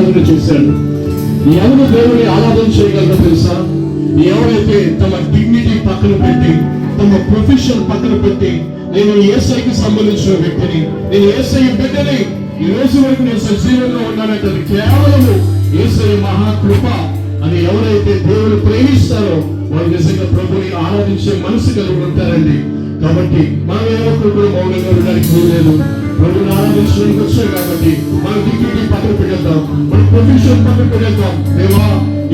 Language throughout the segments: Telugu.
ఆరాధన చేశాడు. ఎవరు దేవుని ఆరాధన చేయగలరో తెలుసా? ఎవరైతే తమ డిగ్నిటీ పక్కన పెట్టి, తమ ప్రొఫెషన్ పక్కన పెట్టి, నేను యేసయ్యకి సంబంధించిన వ్యక్తిని, నేను యేసయ్య బిడ్డని, ఈ రోజు వరకు నేను సజీవంగా ఉన్నానంటే అది కేవలము యేసయ్య మహాకృప అని ఎవరైతే దేవుని ప్రేమిస్తారో వాళ్ళు నిజంగా ప్రభుని ఆరాధించే మనసు కలిగి ఉంటారండి. కాబట్టి మనం ఎవరు కూడా మౌనంగా ఉండడానికి వీల్లేదు. ప్రభుని ఆరాధించడానికి వచ్చాం కాబట్టి మన డిగ్నిటీ పక్కన పెట్టేద్దాం, మన ప్రొఫెషన్ పక్కన పెట్టేద్దాం. దేవా,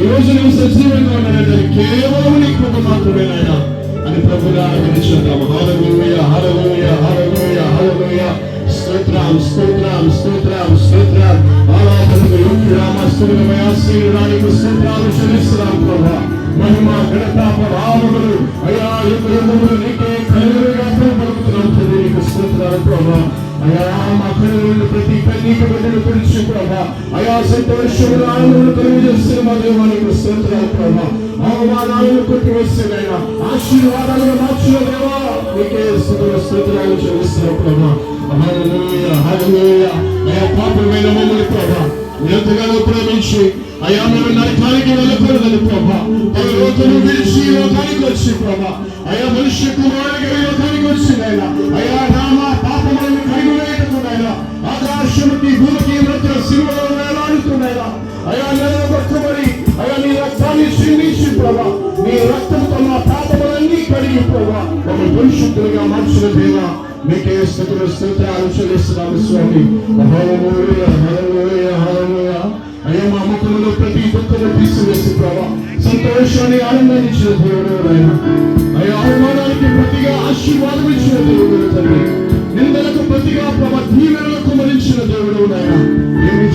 ఈ రోజు నేను సజీవంగా ఉన్నానంటే కేవలం నీ కృప మాత్రమే నాయనా అని ప్రభుని ఆరాధించుకుందాం. హల్లెలూయా, హల్లెలూయా, హల్లెలూయా, హల్లెలూయా. స్తోత్రం, స్తోత్రం, స్తోత్రం, స్తోత్రం. ఆరాధనకు యోగ్యురామ స్తుతిమయ శ్రీరానికి స్తోత్రాలు చెల్లిస్తున్నాం ప్రభువా. మహిమ ఘనత ప్రభావములు అయ్యా యుగములు నీకే కలుగుగా పలుకుతున్నాం తండ్రి. నీకు స్తోత్రాలు ప్రభువా. అయ్యా మా కన్నులను ప్రతి కన్నీటి బిడ్డను పిలిచి ప్రభువా, అయ్యా సంతోషములు ఆనందములు కలుగజేస్తున్న మా దేవానికి స్తోత్రాలు ప్రభువా. అవమానాలను కొట్టివేస్తున్నాయినా ఆశీర్వాదాలను మార్చిన దేవా నీకే స్తోత్రాలు చెల్లిస్తున్నాం ప్రభువా. హల్లెలూయా, హల్లెలూయా. అయ్యా పాపమైన మమ్మల్ని ప్రభువా ఎంతగానో ప్రేమించి అయ్యా మేము నరకానికి వెళ్ళకూడదని ప్రభా పరలోకము విడిచి లోకానికి వచ్చి ప్రభా అయ్యా మనుష్య కుమారుడిగా లోకానికి వచ్చిందైనా అయ్యా రామ పాపములను కైగువేయటకునైనా ఆకాశముకి భూమికి మధ్య శిలువలో వేలాడుతున్నాయినా అయ్యా నిలబెట్టుబడి అయ్యా నీ రక్తాన్ని క్షీణించి ప్రభా నీ రక్తంతో మా పాపములన్నీ కడిగి ప్రభా ఒక పరిశుద్ధులుగా మార్చిన దేవా మీకే స్తుతులు స్తోత్రాలు చెల్లిస్తున్నాము స్వామి. హల్లెలూయా, హల్లెలూయా, హల్లెలూయా. అయ్యా మా ముఖంలో ప్రతి దుఃఖము తీసివేసి ప్రభా సంతోషాన్ని ఆనందాన్ని ఇచ్చిన దేవుడు ఆయన. అయ్యా అవమానానికి ప్రతిగా ఆశీర్వాదం ఇచ్చిన దేవుడు తండ్రి. నిందలకు ప్రతిగా ప్రభా దీవెనలకు మరించిన దేవుడు ఆయన. ఏమి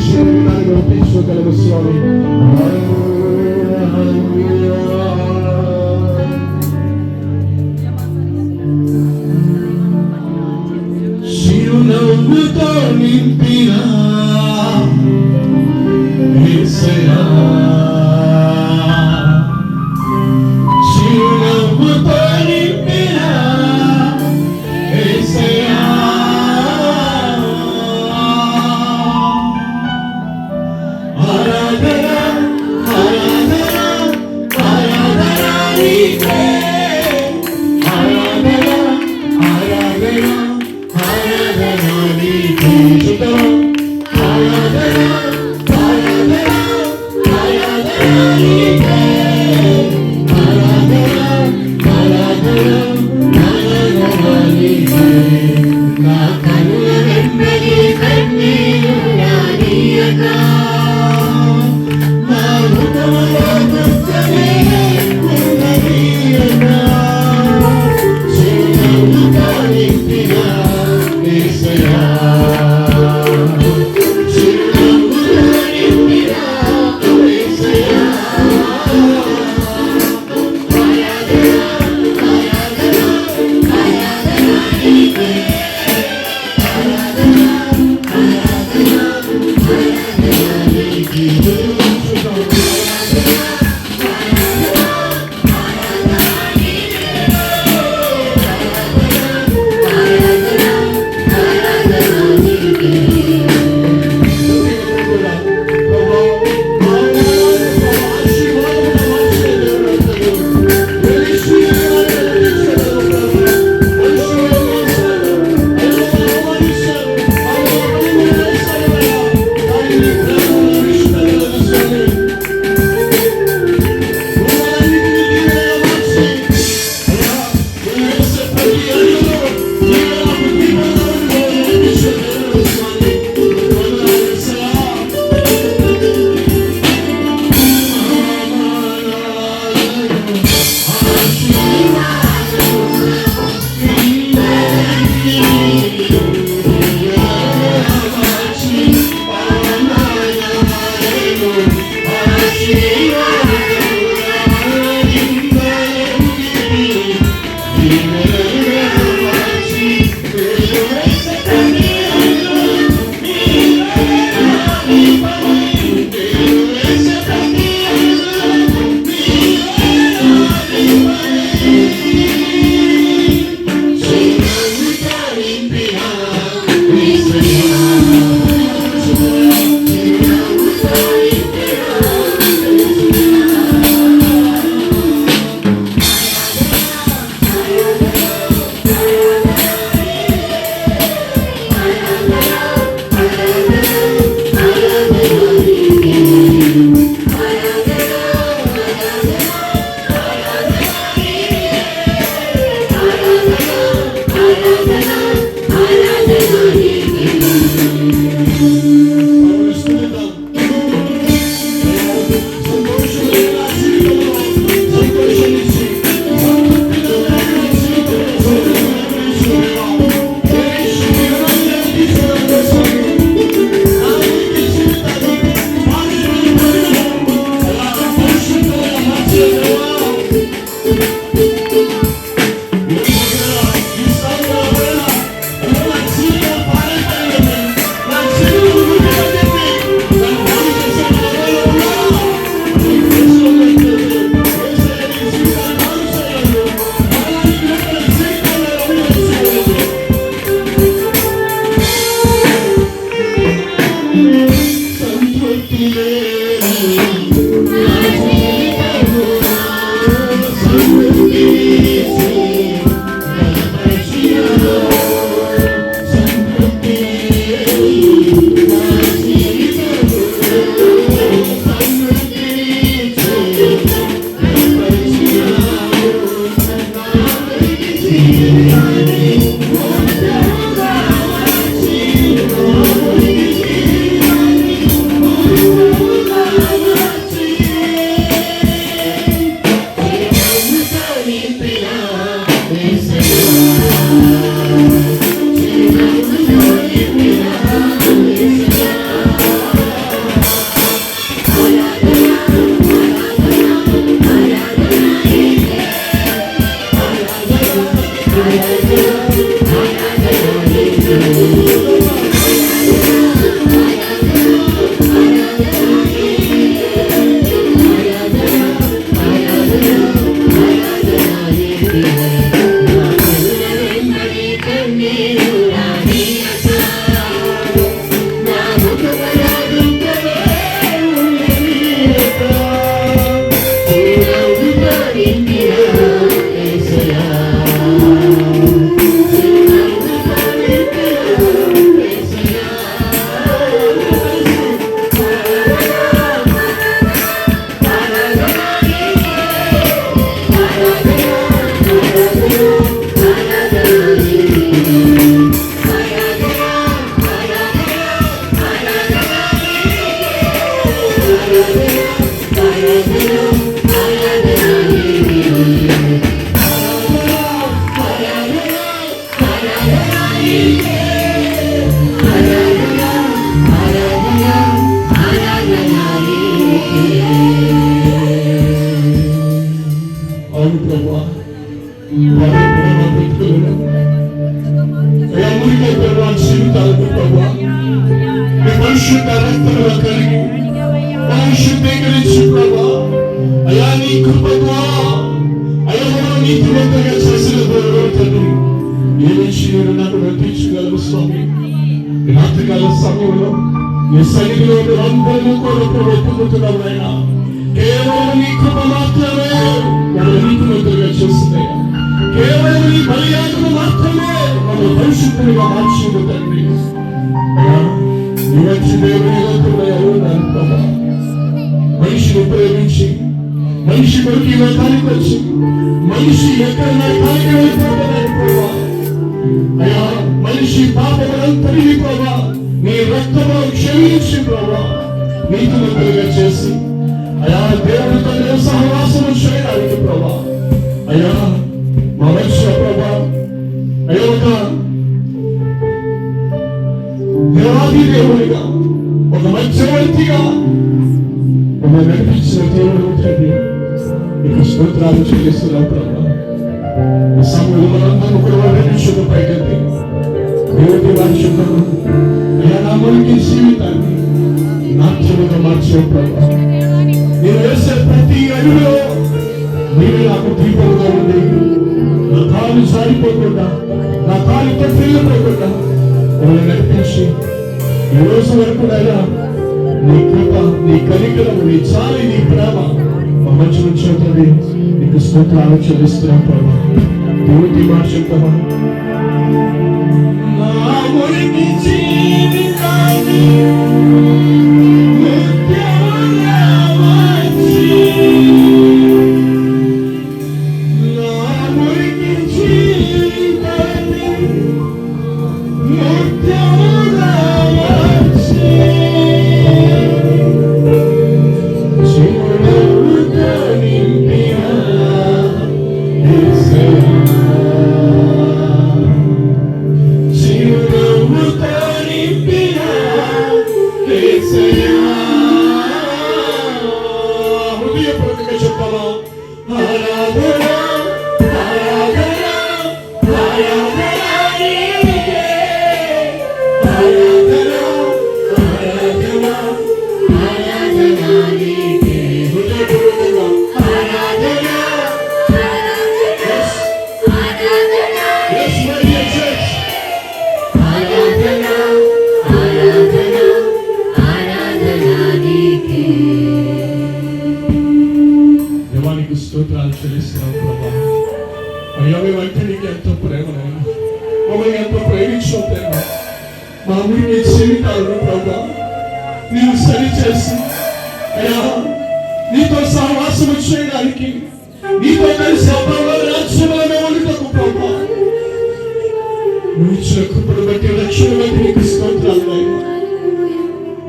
దాన్ని ఒప్పించుకోగలము స్వామి. హల్లెలూయా, హల్లెలూయా. చిరునవ్వుతో నింపిన యేసయ్యా, చిరునవ్వుతో నింపిన యేసయ్యా, ఆరాధన ఆరాధన ఆరాధన నీకే, ఆరాధన ఆరాధన ఆరాధన నీకే. ఆరాధన Please, సంతృప్తి లేదు నా జీవితములో సంతృప్తి బలపరిచినావు సంతృప్తి నా జీవితములో సంతృప్తి బలపరిచినావు నాలోకి జీవాన్ని మోక్షముగా మార్చి నాలోకి జీవాన్ని మోక్షముగా మార్చి చిరునవ్వుతో నింపిన యేసయ్యా చిరునవ్వుతో నింపిన యేసయ్యా అవును ప్రభువా జీవితాలకు ప్రభువా మీ పరిశుద్ధ రక్తంలో కలిగి పరిశుద్ధీకరించి ప్రభా అయా నీ కృప ద్వారా అయ్యా నీతివంతంగా చేసిన తండ్రి ఏ విషయం నాకు నటించగలరు స్వామి రాత్రికాల సమయంలో ఈ సన్నిధిలో అందరూ కూడా ఒప్పుకుంటున్నాం అయినా కేవలం నీ కృప మాత్రమే మనం నీతివంతులుగా చేస్తున్నాయి కేవలం నీ బలియాగము మాత్రమే మనం పరిశుద్ధులుగా మార్చింది తండ్రి అయ్యా నీ వచ్చి దేవుని మనిషిని ఉపయోగించి మనిషి కొరకు ఈ లోకానికి వచ్చి మనిషి ఎక్కడ లోకానికి వెళ్ళిపోతాడని ప్రభా అయ్యా మనిషి పాపములంతరిని ప్రభా నీ రక్తము క్షమించి ప్రభా నీతిమంతులుగా చేసి అయా దేవుడితో సహవాసము చేయడానికి ప్రభా అయ్యా మా మనిషి ప్రభా అయ్యా ఒక దేవాది దేవుడిగా ఒక మధ్యవర్తిగా మమ్మల్ని నడిపించిన దేవుడు తండ్రి నీకు స్తోత్రాలు చెల్లిస్తున్నాం ప్రభా ఈ సమయంలో మనందరం కూడా నిరీక్షణ పైకెత్తి దేవుడి వారి శుభ్రము అయ్యా నా మురికి జీవితాన్ని నాట్యముగా మార్చే ప్రభా నేను వేసే ప్రతి అడుగులో నీవే నాకు దీపముగా ఉండి నా కాలు జారిపోకుండా నా కాలు తప్పిపోకుండా మమ్మల్ని నడిపించి ఈ రోజు వరకు అయ్యా నీ కృప నీ కనికరము నీ చాలి నీ ప్రేమ మా మంచి నుంచి నీకు స్తోత్రాలు చెల్లిస్తున్నాం ప్రభా దేవుడి మాట చెప్తామా నా మురికి జీవితాన్ని ముత్యముగా మార్చి నా మురికి జీవితాన్ని ముత్యముగా మార్చి చిరునవ్వుతో నింపిన యేసయ్యా చిరునవ్వుతో నింపిన యేసయ్యా దేవానికి స్తోత్రాలు చెల్లిస్తున్నాం ప్రభా. అయ్యా మేమంటే నీకు ఎంతో ప్రేమ నాయన, మమ్మల్ని ఎంతో ప్రేమించావు ప్రేమ. మా ఊరికి జీవితాలను ప్రభా నీవు సరిచేసి అయ్యా నీతో సహవాసం చేయడానికి, నీతో కలిసి రాజ్యంలో ఉండటకు ప్రభా నువ్వు ఇచ్చిన కృపను బట్టి, రక్షణ బట్టి నీకు స్తోత్రాలు నాయన.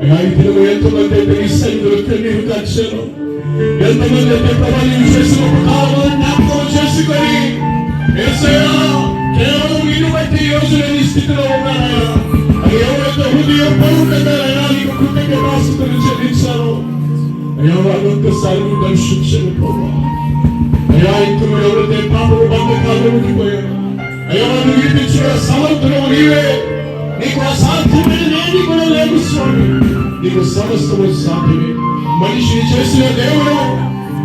అయ్యా ఈ దినము ఎంతమంది అయితే ఈ సన్నిధిలో కన్నీరు కార్చారు, ఎంతమంది అయితే ప్రభా నీవు చేసిన ఉపకారాలను జ్ఞాపకం చేసుకొని యేసయ్యా కేవలం నిన్ను బట్టి ఈ రోజు నేను ఈ స్థితిలో ఉన్నానయ్యా. అది ఎవరైతే హృదయపూర్వకంగా నీకు కృతజ్ఞతాస్తుతులు చెల్లించారో అయ్యా వాళ్ళు ఒక్కసారి నువ్వు దర్శించను ప్రభా. అయ్యా ఇంకను ఎవరైతే పాపము బంధకాల్లో ఉండిపోయారు అయ్యా వాళ్ళు విడిపించిన సమర్థులు నీవే. నీకు అసాధ్యమైనది కూడా లేదు స్వామి, నీకు సమస్తము సాధ్యమే. మనిషిని చేసిన దేవుడు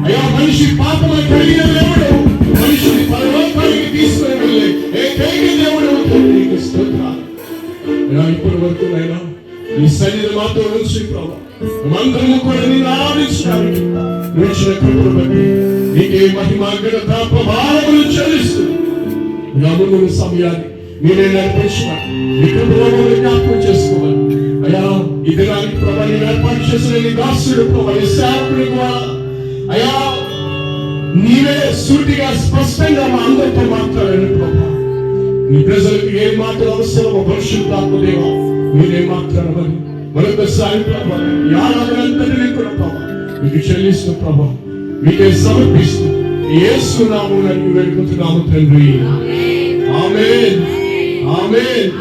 అయ్యా, మనిషి పాపము కలిగిన దేవుడు, మనిషిని పరలోకానికి తీసుకుని వెళ్ళే ఏకైక దేవుడు నీకు స్తోత్రాలు. అయ్యా ఇప్పటి వరకు నైనా నీ సన్నిధి మాతో ఉంచి ప్రభా మందరము కూడా నిన్ను ఆరాధించడానికి నువ్వు ఇచ్చిన కృపను బట్టి నీకే మహిమ ఘనత ప్రభావములు చెల్లిస్తూ ముందు సమయాన్ని మీరే నడిపించిన నీ కృపను జ్ఞాపకం చేసుకోవాలి. అయ్యా ఈ దినానికి ప్రభా నేను ఏర్పాటు చేసిన నీ దాసుడు ప్రభా నీ సేవకుడి ద్వారా అయ్యా నీవే సూటిగా స్పష్టంగా మా అందరితో మాట్లాడాను ప్రభా. నీ ప్రజలకు ఏం మాటలు అవసరమో పరిశుద్ధాత్మ దేవా మీరే మాట్లాడమని మరొకసారి ప్రభా ఈ ఆరాధనంతటినీ కూడా ప్రభా మీకు చెల్లిస్తున్న ప్రభా మీకే సమర్పిస్తూ యేసు నామమున వేడుకుంటున్నాము తండ్రి. ఆమేన్ ఆమేన్.